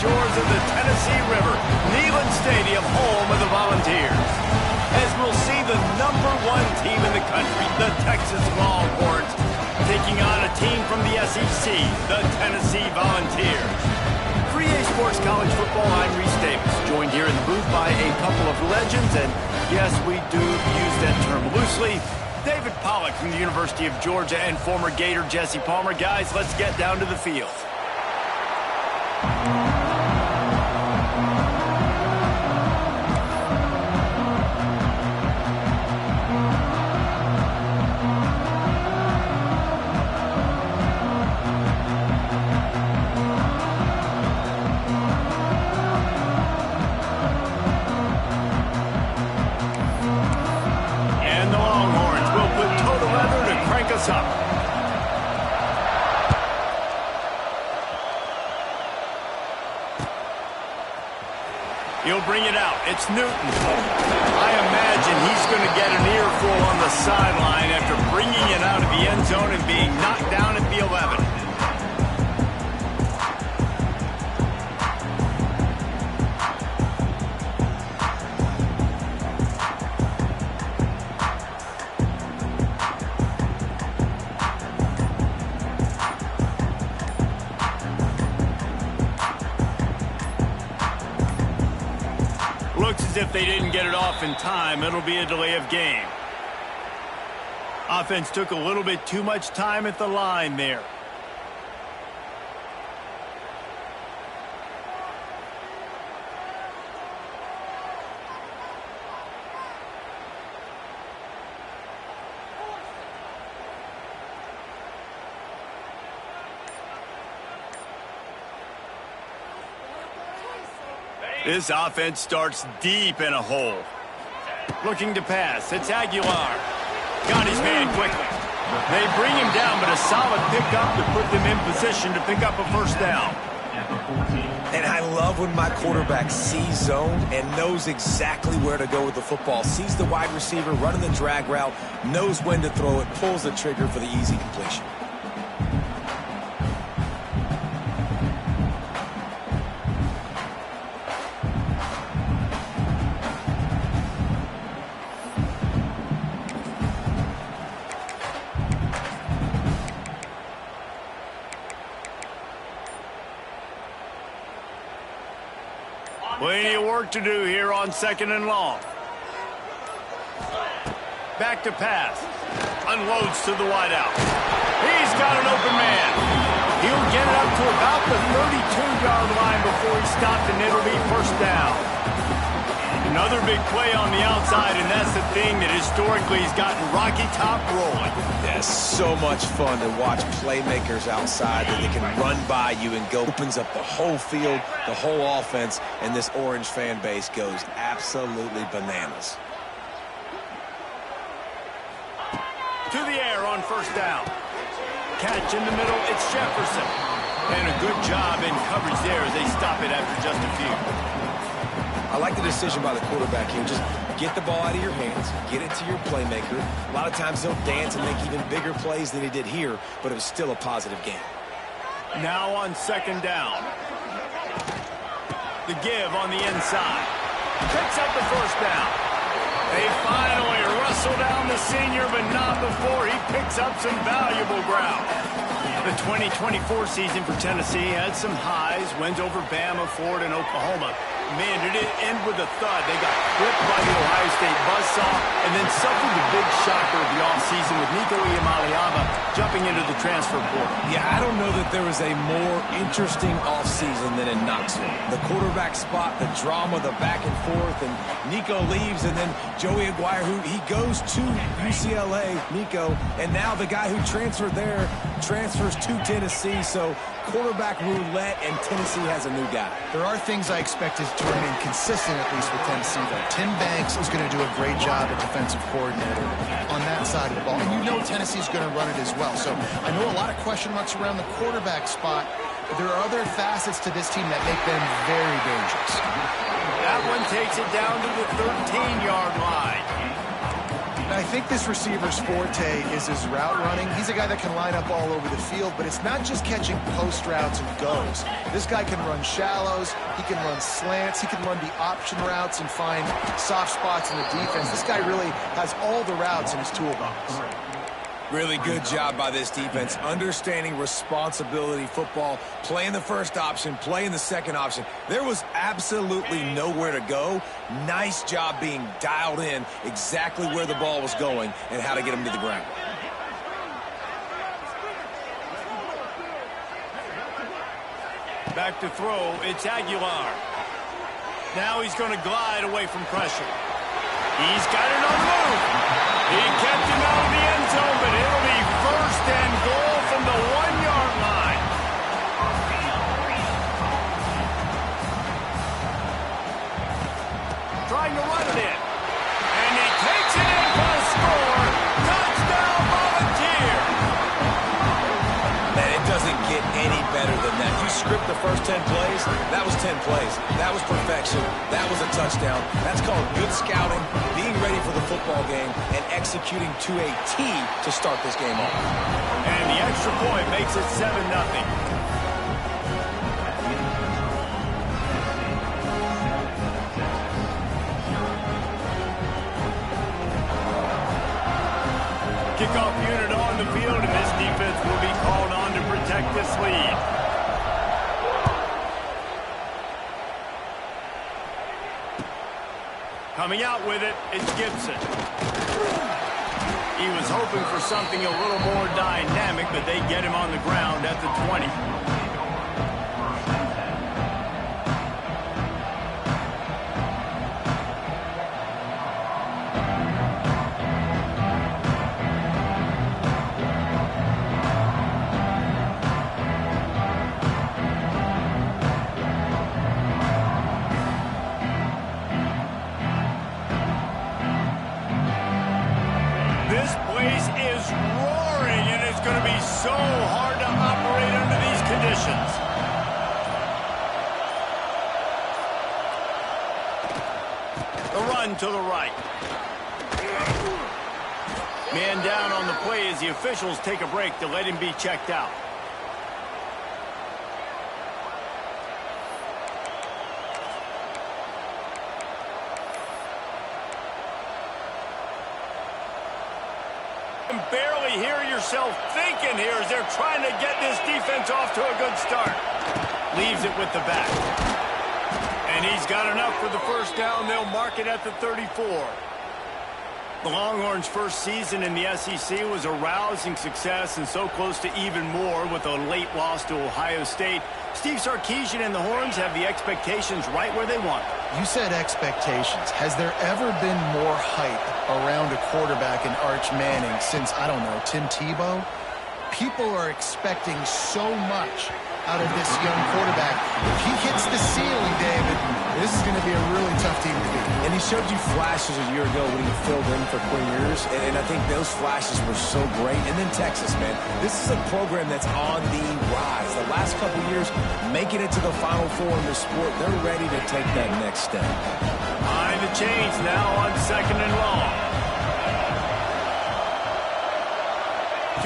shores of the Tennessee River, Neyland Stadium, home of the Volunteers. As we'll see the #1 team in the country, the Texas Longhorns, taking on a team from the SEC, the Tennessee Volunteers. For EA Sports College Football, I'm Reese Davis, joined here in the booth by a couple of legends, and yes, we do use that term loosely. David Pollack from the University of Georgia and former Gator Jesse Palmer. Guys, let's get down to the field. Up. He'll bring it out. It's Newton. I imagine he's going to get an earful on the sideline after bringing it out of the end zone and being knocked down at the 11. Looks as if they didn't get it off in time. It'll be a delay of game. Offense took a little bit too much time at the line there. This offense starts deep in a hole. Looking to pass. It's Aguilar. Got his man quickly. They bring him down, but a solid pickup to put them in position to pick up a first down. And I love when my quarterback sees zone and knows exactly where to go with the football. Sees the wide receiver running the drag route, knows when to throw it, pulls the trigger for the easy completion. Plenty of work to do here on 2nd and long. Back to pass. Unloads to the wideout. He's got an open man. He'll get it up to about the 32-yard line before he's stopped, and it'll be first down. Another big play on the outside, and that's the thing that historically has gotten Rocky Top rolling. Yeah, so much fun to watch playmakers outside that they can run by you and go. Opens up the whole field, the whole offense, and this Orange fan base goes absolutely bananas. To the air on first down. Catch in the middle, it's Jefferson. And a good job in coverage there as they stop it after just a few. I like the decision by the quarterback here. Just get the ball out of your hands, get it to your playmaker. A lot of times he'll dance and make even bigger plays than he did here, but it was still a positive game. Now on 2nd down. The give on the inside. Picks up the first down. They finally wrestle down the senior, but not before he picks up some valuable ground. The 2024 season for Tennessee had some highs, wins over Bama, Florida, and Oklahoma. Man, did it end with a thud. They got whipped by the Ohio State buzzsaw and then suffered the big shocker of the offseason with Nico Iamaleava jumping into the transfer portal. Yeah, I don't know that there was a more interesting offseason than in Knoxville. The quarterback spot, the drama, the back and forth, and Nico leaves, and then Joey Aguirre, who he goes to UCLA, Nico, and now the guy who transferred there transfers to Tennessee. So quarterback roulette, and Tennessee has a new guy. There are things I expected to remain consistent, at least with Tennessee, though. Tim Banks is going to do a great job at defensive coordinator on that side of the ball. And you know Tennessee's going to run it as well. So I know a lot of question marks around the quarterback spot, but there are other facets to this team that make them very dangerous. That one takes it down to the 13-yard line. I think this receiver's forte is his route running. He's a guy that can line up all over the field, but it's not just catching post routes and goes. This guy can run shallows, he can run slants, he can run the option routes and find soft spots in the defense. This guy really has all the routes in his toolbox. Really good job by this defense, understanding responsibility football, playing the first option, playing the second option. There was absolutely nowhere to go. Nice job being dialed in exactly where the ball was going and how to get him to the ground. Back to throw, it's Aguilar. Now he's going to glide away from pressure. He's got it on the move. He kept him out of the end zone, but it'll be first and goal from the 1-yard line. Trying to run it in. And he takes it in for a score. Touchdown, Volunteer. Man, it doesn't get any better than that. You script the first 10 plays, that was 10 plays. That was perfection. That was a touchdown. That's called good scouting, being ready for the football game, and executing to a T to start this game off. And the extra point makes it 7-0. Kickoff unit on the field, and this defense will be called on to protect this lead. Coming out with it, it's Gibson. He was hoping for something a little more dynamic, but they get him on the ground at the 20. This place is roaring, and it's going to be so hard to operate under these conditions. The run to the right. Man down on the play as the officials take a break to let him be checked out. You can barely hear yourself thinking here as they're trying to get this defense off to a good start. Leaves it with the back. And he's got enough for the first down. They'll mark it at the 34. The Longhorns' first season in the SEC was a rousing success and so close to even more with a late loss to Ohio State. Steve Sarkisian and the Horns have the expectations right where they want them. You said expectations. Has there ever been more hype around a quarterback in Arch Manning since, I don't know, Tim Tebow? People are expecting so much out of this young quarterback. If he hits the ceiling, David, this is going to be a really tough team to beat. And he showed you flashes a year ago when he filled in for Quinn Ewers, and I think those flashes were so great. And then Texas, man, this is a program that's on the rise. The last couple years, making it to the Final Four in the sport, they're ready to take that next step. Behind the chains now on 2nd and long.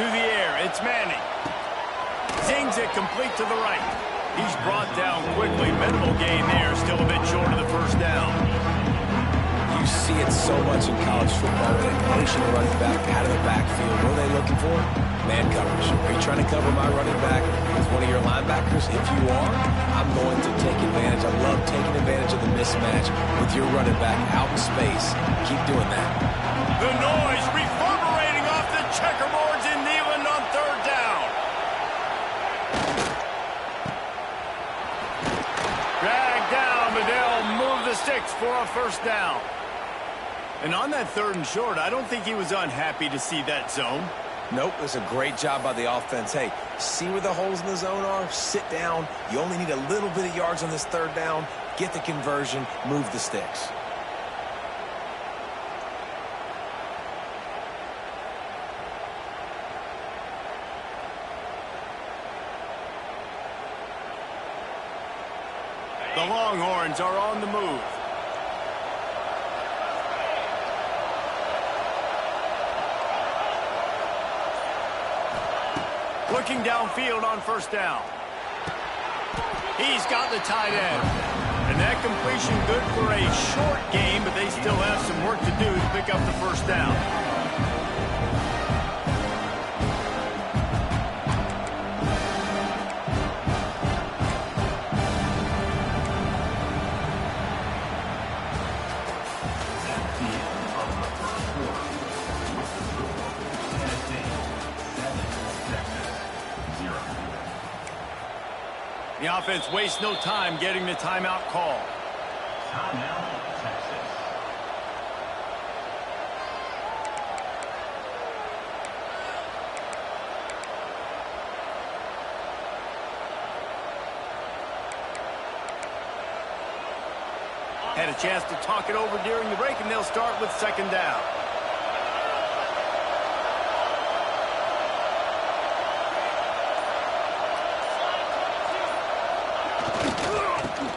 To the air, it's Manning. Zings it complete to the right. He's brought down quickly. Minimal gain there, still a bit short of the first down. You see it so much in college football. They motion a running back out of the backfield. What are they looking for? Man coverage. Are you trying to cover my running back with one of your linebackers? If you are, I'm going to take advantage. I love taking advantage of the mismatch with your running back out in space. Keep doing that. The noise reverberating off the checkerboards in Neyland on 3rd down. Dragged down, but they'll move the sticks for a first down. And on that 3rd and short, I don't think he was unhappy to see that zone. Nope, it was a great job by the offense. Hey, see where the holes in the zone are? Sit down. You only need a little bit of yards on this 3rd down. Get the conversion, move the sticks. The Longhorns are on the move. Looking downfield on first down. He's got the tight end. And that completion good for a short game, but they still have some work to do to pick up the first down. The offense wastes no time getting the timeout call. Timeout, Texas. Had a chance to talk it over during the break, and they'll start with second down.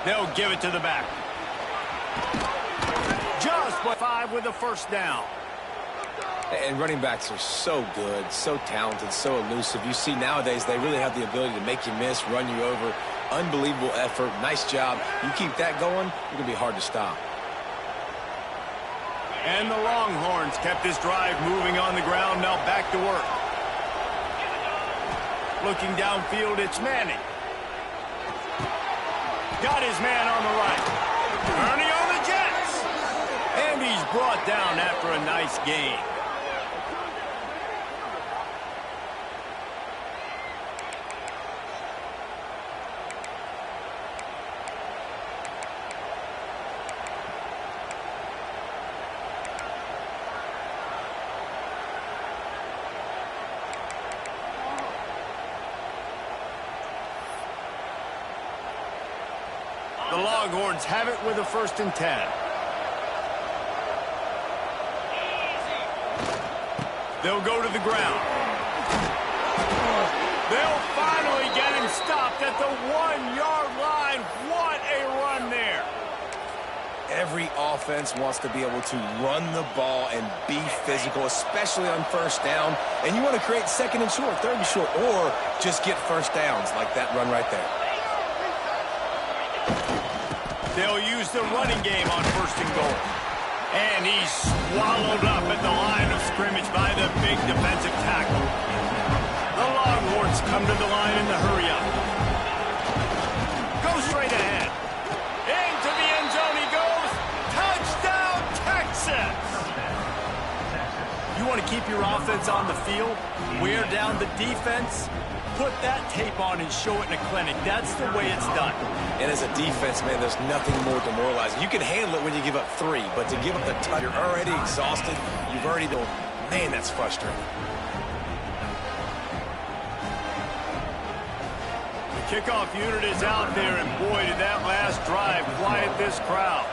They'll give it to the back. Just 5 with a first down. And running backs are so good, so talented, so elusive. You see nowadays they really have the ability to make you miss, run you over. Unbelievable effort. Nice job. You keep that going, you're going to be hard to stop. And the Longhorns kept this drive moving on the ground. Now back to work. Looking downfield, it's Manning. Got his man on the right. Turning on the Jets. And he's brought down after a nice gain. The Longhorns have it with a 1st and 10. They'll go to the ground. They'll finally get him stopped at the 1-yard line. What a run there. Every offense wants to be able to run the ball and be physical, especially on first down. And you want to create 2nd and short, 3rd and short, or just get first downs like that run right there. They'll use the running game on 1st and goal. And he's swallowed up at the line of scrimmage by the big defensive tackle. The Longhorns come to the line in the hurry-up. Go straight ahead. Into the end zone he goes. Touchdown, Texas! You want to keep your offense on the field? Wear down the defense? Put that tape on and show it in a clinic. That's the way it's done. And as a defense, man, there's nothing more demoralizing. You can handle it when you give up 3, but to give up the touch, you're already exhausted. You've already been, man, that's frustrating. The kickoff unit is out there, and boy, did that last drive quiet this crowd.